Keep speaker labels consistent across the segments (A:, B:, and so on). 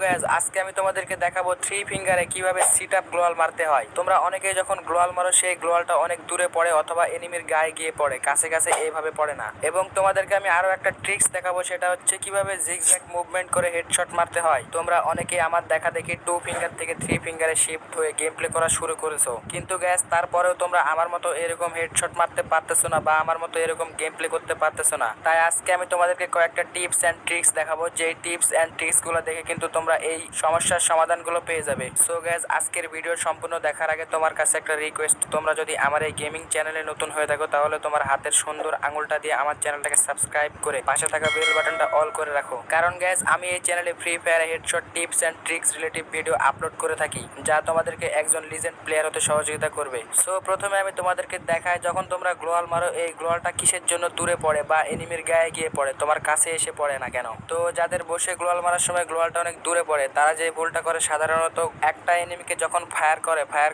A: Guys আজকে আমি তোমাদেরকে দেখাবো থ্রি ফিঙ্গারে কিভাবে সিট আপ গ্লোয়াল মারতে হয়। তোমরা অনেকেই যখন গ্লোয়াল মারো সেই গ্লোয়ালটা অনেক দূরে পড়ে অথবা এনিমির গায়ে গিয়ে পড়ে, কাছে কাছে এইভাবে পড়ে না। এবং তোমাদেরকে আমি আরো একটা ট্রিক্স দেখাবো, সেটা হচ্ছে কিভাবে জিগজ্যাগ মুভমেন্ট করে হেডশট মারতে হয়। তোমরা অনেকেই আমার দেখা দেখি টু ফিঙ্গার থেকে থ্রি ফিঙ্গারে শিফট হয়ে গেম প্লে করা শুরু করেছো, কিন্তু গাইস তারপরেও তোমরা আমার মতো এরকম হেডশট মারতে পারতেছো না বা আমার মতো এরকম গেম প্লে করতে পারতেছো না। তাই আজকে আমি তোমাদেরকে কয়েকটা টিপস এন্ড ট্রিক্স দেখাবো, যে টিপস এন্ড ট্রিক্স গুলো দেখে কিন্তু তোমরা এই সমস্যার সমাধানগুলো পেয়ে যাবে। সো গাইস আজকের ভিডিও সম্পূর্ণ দেখার আগে তোমার কাছে একটা রিকোয়েস্ট, তোমরা যদি আমার এই গেমিং চ্যানেলে নতুন হয়ে থাকো তাহলে তোমার হাতের সুন্দর আঙুলটা দিয়ে আমার চ্যানেলটাকে সাবস্ক্রাইব করে পাশে থাকা বেল বাটনটা অল করে রাখো, কারণ গাইস আমি এই চ্যানেলে free fire headshot tips and tricks relative video upload করে থাকি, যা তোমাদেরকে একজন লিজেন্ড প্লেয়ার হতে সহযোগিতা করবে। সো প্রথমে আমি তোমাদেরকে দেখাই, যখন তোমরা গ্লোয়াল মারো এই গ্লোয়ালটা কিসের জন্য দূরে পড়ে বা এনিমির গায়ে গিয়ে পড়ে, তোমার কাছে এসে পড়ে না কেন। তো যাদের বসে গ্লোয়াল মারার সময় গ্লোয়ালটা অনেক দূরে পড়ে, তারা যে ভুলটা করে সাধারণত একটা এনিমিকে যখন ফায়ার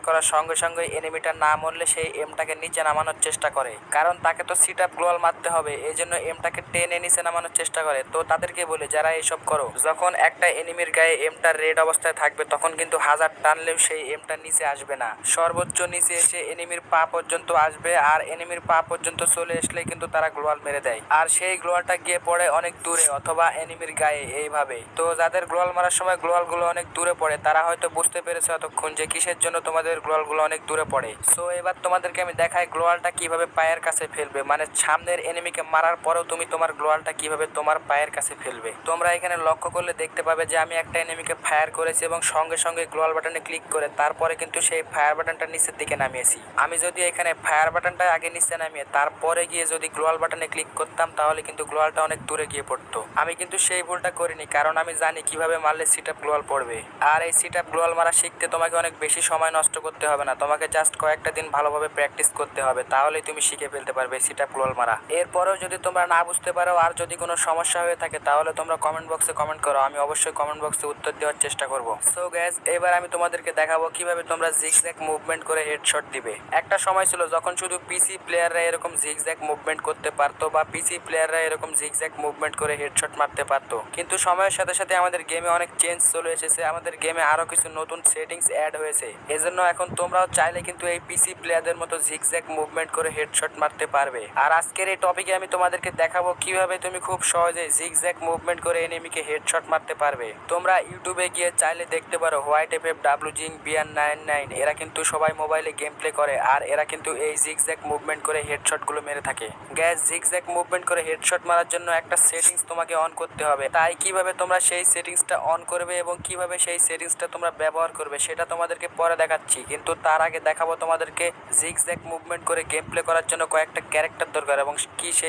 A: করার সঙ্গে সঙ্গে এনিমিটা না মরলে সেই এমটাকে নিচে নামানোর চেষ্টা করে, কারণ তাকে তো সিট আপ গ্লোয়াল মারতে হবে, এই জন্য এমটাকে টেনে নিচে নামানোর চেষ্টা করে। তো তাদেরকে বলে, যারা এইসব করো, যখন একটা এনিমির গায়ে এমটা রেড অবস্থায় থাকবে তখন কিন্তু হাজার টানলেও সেই এমটা নিচে আসবে না, সর্বোচ্চ নিচে এসে এনিমির পা পর্যন্ত আসবে, আর এনিমির পা পর্যন্ত চলে আসলে কিন্তু তারা গ্লোয়াল মেরে দেয়, আর সেই গ্লোয়ালটা গিয়ে পড়ে অনেক দূরে অথবা এনিমির গায়ে এইভাবে। তো যাদের গ্লোয়াল মারার সময় গ্লোয়াল গুলো অনেক দূরে পড়ে তারা হয়তো বুঝতে পেরেছে এতক্ষণ যে কিসের জন্য তোমাদের গ্লোয়াল গুলো অনেক দূরে পড়ে। সো এবার তোমাদেরকে আমি দেখাই গ্লোয়ালটা কিভাবে পায়ের কাছে ফেলবে, মানে সামনের এনিমিকে মারার পরেও তুমি তোমার গ্লোয়ালটা কিভাবে তোমার পায়ের কাছে ফেলবে। তোমরা এখানে লক্ষ্য করলে দেখতে পাবে যে আমি একটা এনিমিকে ফায়ার করেছি এবং সঙ্গে সঙ্গে গ্লোয়াল বাটনে ক্লিক করে তারপরে কিন্তু সেই ফায়ার বাটনটা নিচের দিকে নামিয়েছি। আমি যদি এখানে ফায়ার বাটনটা আগে নিচে নামিয়ে তারপরে গিয়ে যদি গ্লোয়াল বাটনে ক্লিক করতাম তাহলে কিন্তু গ্লোয়ালটা অনেক দূরে গিয়ে পড়তো। আমি কিন্তু সেই ভুলটা করিনি, কারণ আমি জানি কিভাবে মারলে সিট আপ গ্লোয়াল পড়বে। আর এই সিট আপ গ্লোয়াল মারা শিখতে তোমাকে অনেক বেশি সময় নষ্ট করতে হবে না, তোমাকে জাস্ট কয়েকটা দিন ভালোভাবে প্র্যাকটিস করতে হবে, তাহলেই তুমি শিখে ফেলতে পারবে সিট আপ গ্লোয়াল মারা। এরপরেও যদি তোমরা না বুঝতে পারো আর যদি কোনো সমস্যা হয়ে থাকে তাহলে তোমরা কমেন্ট বক্সে কমেন্ট করো, আমি অবশ্যই কমেন্ট বক্সে উত্তর দেওয়ার চেষ্টা করব। সো গাইস এবার আমি তোমাদেরকে দেখাবো কিভাবে তোমরা জিগজ্যাগ মুভমেন্ট করে হেডশট দিবে। একটা সময় ছিল যখন শুধু পিসি প্লেয়াররা এরকম জিগজ্যাগ মুভমেন্ট করতে পারতো বা পিসি প্লেয়াররা এরকম জিগজ্যাগ মুভমেন্ট করে হেডশট মারতে পারতো, কিন্তু সময়ের সাথে সাথে আমাদের গেমে অনেক চেঞ্জ চলে এসেছে, আমাদের গেমে আরো কিছু নতুন সেটিংস অ্যাড হয়েছে। এজন্য এখন তোমরাও চাইলে কিন্তু এই পিসি প্লেয়ারদের মতো জিগজ্যাগ মুভমেন্ট করে হেডশট মারতে পারবে। আর আজকের এই টপিকে আমি তোমাদেরকে দেখাবো কিভাবে তুমি খুব সহজে জিগজ্যাগ মুভমেন্ট করে এনিমিকে হেডশট মারতে পারবে। তোমরা ইউটিউবে গিয়ে চাইলে দেখতে পারো হোয়াইট এফএফ ডাব্লুজিং বিআর99, এরা কিন্তু সবাই মোবাইলে গেম প্লে করে আর এরা কিন্তু এই জিগজ্যাগ মুভমেন্ট করে হেডশট গুলো মেরে থাকে। গ্যাস জিগজ্যাগ মুভমেন্ট করে হেডশট মারার জন্য একটা সেটিংস তোমাকে অন করতে হবে, তাই কিভাবে তোমরা সেই সেটিংসটা অন করবে এবং কিভাবে সেই সেটিংসটা তোমরা ব্যবহার করবে সেটা তোমাদেরকে পরে দেখাচ্ছি, কিন্তু তার আগে দেখাবো তোমাদেরকে জিগজ্যাগ মুভমেন্ট করে গেম প্লে করার জন্য কয়েকটা ক্যারেক্টার দরকার এবং কি সেই